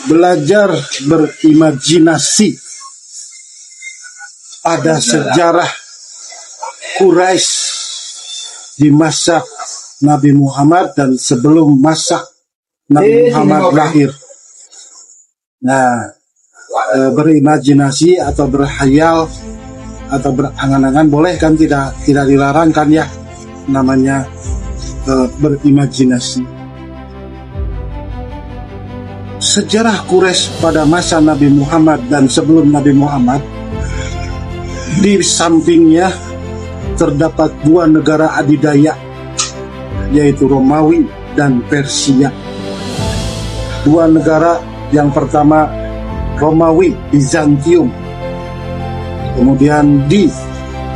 belajar berimajinasi pada sejarah Quraisy di masa Nabi Muhammad dan sebelum masa Nabi Muhammad lahir. Nah, berimajinasi atau berhayal atau berangan-angan boleh kan, tidak dilarang kan ya, namanya berimajinasi. Sejarah Quraisy pada masa Nabi Muhammad dan sebelum Nabi Muhammad, di sampingnya terdapat dua negara adidaya, yaitu Romawi dan Persia. Dua negara, yang pertama Romawi, Bizantium. Kemudian di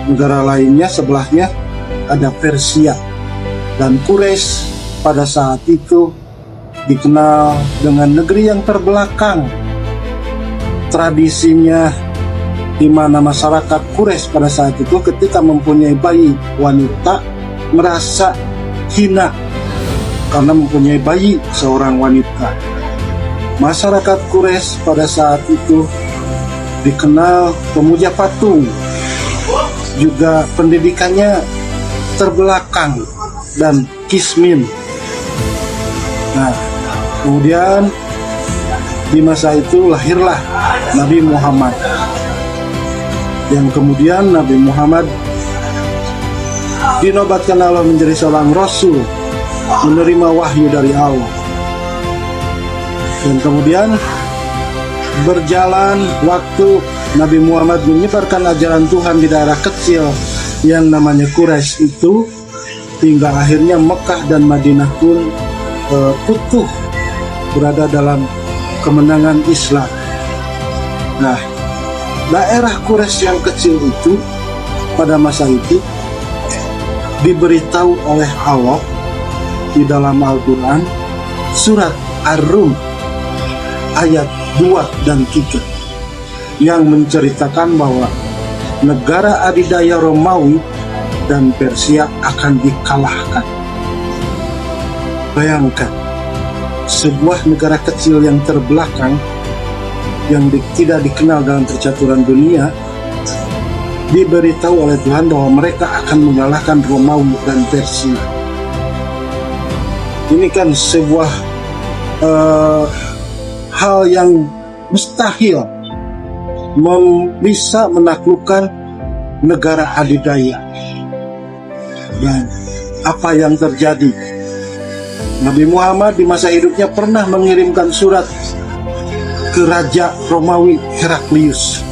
negara lainnya sebelahnya ada Persia. Dan Quraisy pada saat itu dikenal dengan negeri yang terbelakang. Tradisinya di mana masyarakat Quraisy pada saat itu ketika mempunyai bayi wanita merasa hina karena mempunyai bayi seorang wanita. Masyarakat Quraisy pada saat itu dikenal pemuja patung, juga pendidikannya terbelakang dan kismin. Nah, kemudian di masa itu lahirlah Nabi Muhammad, yang kemudian Nabi Muhammad dinobatkan Allah menjadi seorang Rasul, menerima wahyu dari Allah. Dan kemudian berjalan waktu, Nabi Muhammad menyebarkan ajaran Tuhan di daerah kecil yang namanya Quraisy itu, hingga akhirnya Mekah dan Madinah pun utuh berada dalam kemenangan Islam. Nah, daerah Quraisy yang kecil itu pada masa itu diberitahu oleh Allah di dalam Al-Quran surat Ar-Rum ayat 2 dan 3 yang menceritakan bahwa negara adidaya Romawi dan Persia akan dikalahkan. Bayangkan, sebuah negara kecil yang terbelakang yang tidak dikenal dalam percaturan dunia diberitahu oleh Tuhan bahwa mereka akan mengalahkan Romawi dan Persia. Ini kan sebuah hal yang mustahil bisa menaklukkan negara adidaya. Dan apa yang terjadi? Nabi Muhammad di masa hidupnya pernah mengirimkan surat ke Raja Romawi Heraklius,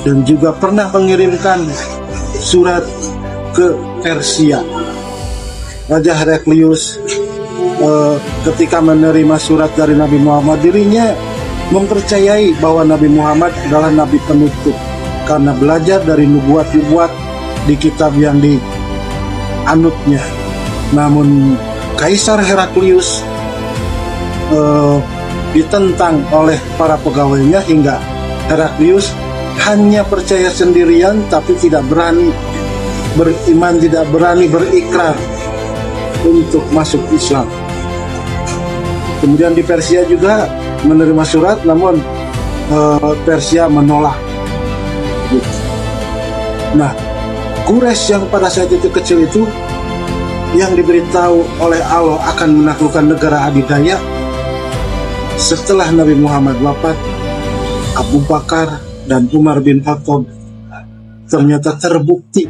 dan juga pernah mengirimkan surat ke Persia. Raja Heraklius ketika menerima surat dari Nabi Muhammad, dirinya mempercayai bahwa Nabi Muhammad adalah Nabi penutup karena belajar dari nubuat-nubuat di kitab yang dianutnya. Namun Kaisar Heraklius ditentang oleh para pegawainya hingga Heraklius hanya percaya sendirian tapi tidak berani beriman, tidak berani berikrar untuk masuk Islam. Kemudian di Persia juga menerima surat, namun Persia menolak. Nah, Quraisy yang pada saat itu kecil itu, yang diberitahu oleh Allah akan menaklukkan negara adidaya, setelah Nabi Muhammad wafat, Abu Bakar dan Umar bin Khattab ternyata terbukti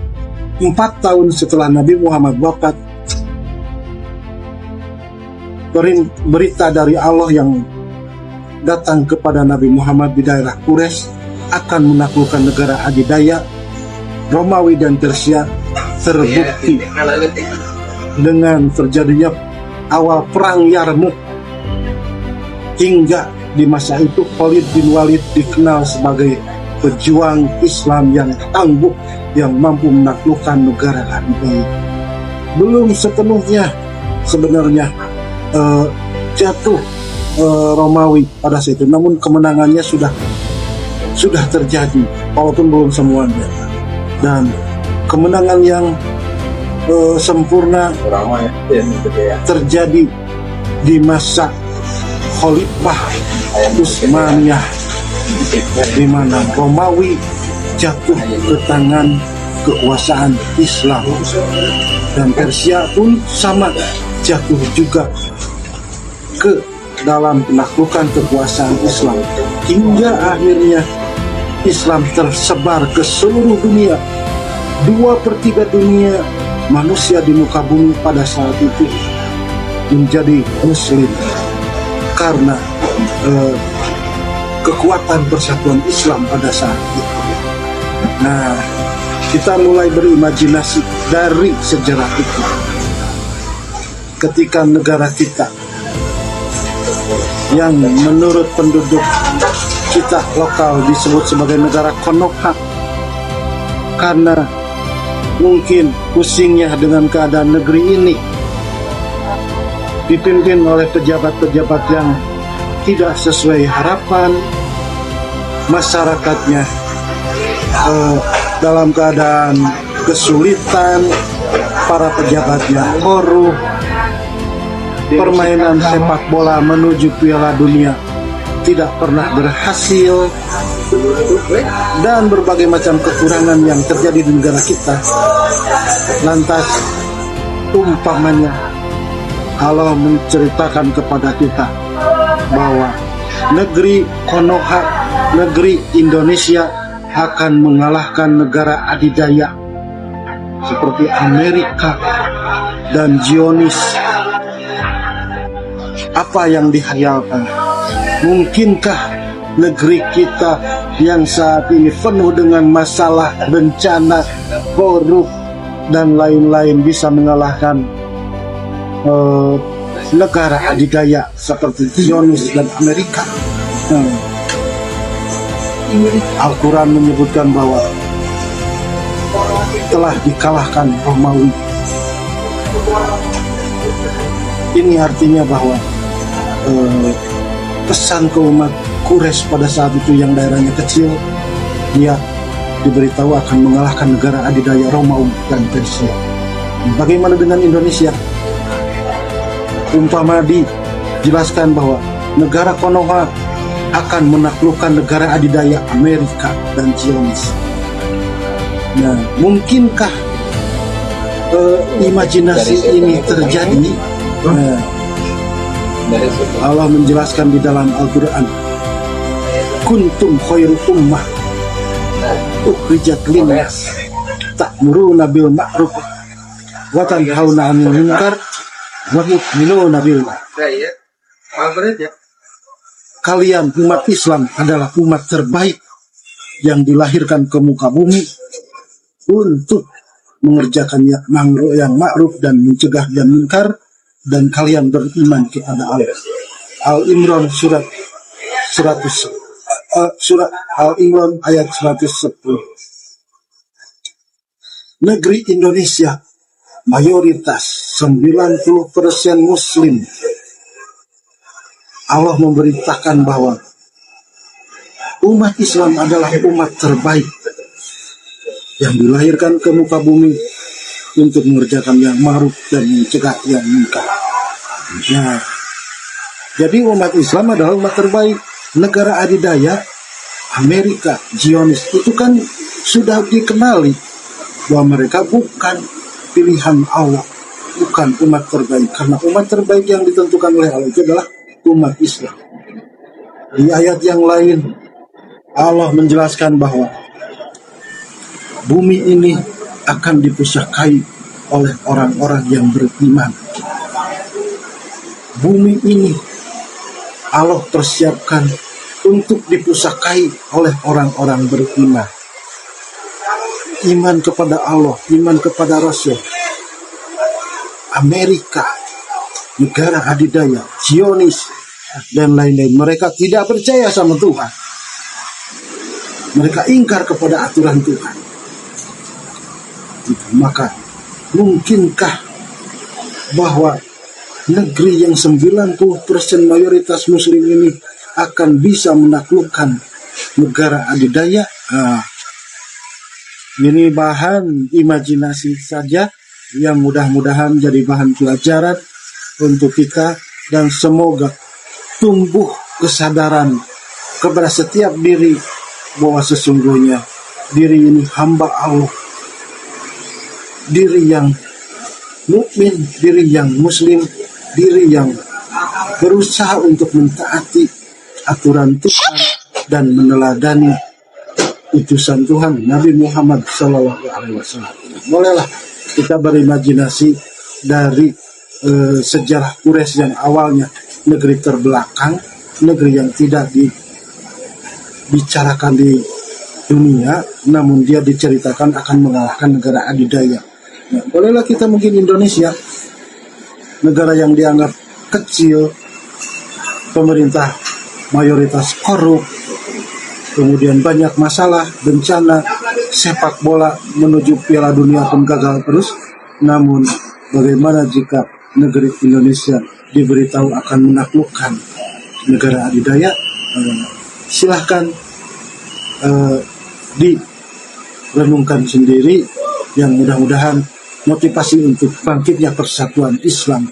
4 tahun setelah Nabi Muhammad wafat, berita dari Allah yang datang kepada Nabi Muhammad di daerah Quraisy akan menaklukkan negara adidaya Romawi dan Persia terbukti dengan terjadinya awal perang Yarmuk, hingga di masa itu Khalid bin Walid dikenal sebagai pejuang Islam yang tangguh yang mampu menaklukkan negara adidaya. Belum sepenuhnya sebenarnya jatuh Romawi pada saat itu, namun kemenangannya sudah terjadi walaupun belum semuanya. Dan kemenangan yang sempurna terjadi di masa Khalifah Utsmaniyah, di mana Romawi jatuh ke tangan kekuasaan Islam, dan Persia pun sama, jatuh juga ke dalam penaklukan kekuasaan Islam, hingga akhirnya Islam tersebar ke seluruh dunia. 2/3 dunia manusia di muka bumi pada saat itu menjadi Muslim karena kekuatan persatuan Islam pada saat itu. Nah, kita mulai berimajinasi dari sejarah itu. Ketika negara kita yang menurut penduduk kita lokal disebut sebagai negara Konoha, karena mungkin pusingnya dengan keadaan negeri ini, dipimpin oleh pejabat-pejabat yang tidak sesuai harapan, masyarakatnya dalam keadaan kesulitan, para pejabatnya korup, permainan sepak bola menuju Piala Dunia tidak pernah berhasil, dan berbagai macam kekurangan yang terjadi di negara kita. Lantas umpamanya Allah menceritakan kepada kita bahwa negeri Konoha, negeri Indonesia akan mengalahkan negara adidaya seperti Amerika dan Zionis. Apa yang dihayalkan? Mungkinkah negeri kita yang saat ini penuh dengan masalah, bencana, korup, dan lain-lain bisa mengalahkan negara adidaya seperti Zionis dan Amerika? Al-Quran menyebutkan bahwa telah dikalahkan Romawi. Ini artinya bahwa pesan ke umat Quraisy pada saat itu yang daerahnya kecil, dia diberitahu akan mengalahkan negara adidaya Romawi dan Persia. Bagaimana dengan Indonesia? Umpama dijelaskan bahwa negara Konoha akan menaklukkan negara adidaya Amerika dan Zionis. Nah, mungkinkah imajinasi ini terjadi? Nah, Allah menjelaskan di dalam Al-Quran, kuntum khairu ummah ukhrijat linnas ta'muruna bil ma'ruf wa tanhauna 'anil munkar wa tu'minuna billah. Kalian umat Islam adalah umat terbaik yang dilahirkan ke muka bumi untuk mengerjakan yang ma'ruf dan mencegah yang munkar, dan kalian beriman kepada Allah. Al-Imran surat Al-Imran ayat 110. Negeri Indonesia mayoritas 90% Muslim. Allah memberitakan bahwa umat Islam adalah umat terbaik yang dilahirkan ke muka bumi untuk mengerjakan yang ma'ruf dan mencegah yang munkar. Nah, jadi umat Islam adalah umat terbaik. Negara adidaya Amerika, Zionis itu kan sudah dikenali bahwa mereka bukan pilihan Allah, bukan umat terbaik, karena umat terbaik yang ditentukan oleh Allah itu adalah umat Islam. Di ayat yang lain Allah menjelaskan bahwa bumi ini akan dipusakai oleh orang-orang yang beriman. Bumi ini Allah persiapkan untuk dipusakai oleh orang-orang beriman. Iman kepada Allah, iman kepada Rasul. Amerika, negara adidaya, Zionis, dan lain-lain, mereka tidak percaya sama Tuhan. Mereka ingkar kepada aturan Tuhan. Maka mungkinkah bahwa negeri yang 90% mayoritas Muslim ini akan bisa menaklukkan negara adidaya? Ini bahan imajinasi saja yang mudah-mudahan jadi bahan pelajaran untuk kita, dan semoga tumbuh kesadaran kepada setiap diri bahwa sesungguhnya diri ini hamba Allah, diri yang mukmin, diri yang muslim, diri yang berusaha untuk mentaati aturan Tuhan dan meneladani utusan Tuhan Nabi Muhammad SAW. Bolehlah kita berimajinasi dari sejarah Quraisy yang awalnya negeri terbelakang, negeri yang tidak dibicarakan di dunia, namun dia diceritakan akan mengalahkan negara adidaya. Nah, bolehlah kita mungkin Indonesia, negara yang dianggap kecil, pemerintah mayoritas korup, kemudian banyak masalah, bencana, sepak bola menuju Piala Dunia pun gagal terus. Namun bagaimana jika negeri Indonesia diberitahu akan menaklukkan negara adidaya? Silahkan direnungkan sendiri, yang mudah-mudahan motivasi untuk bangkitnya persatuan Islam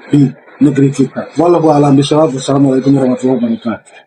di negeri kita. Wallahu a'lam bishawab. Wassalamualaikum warahmatullahi wabarakatuh.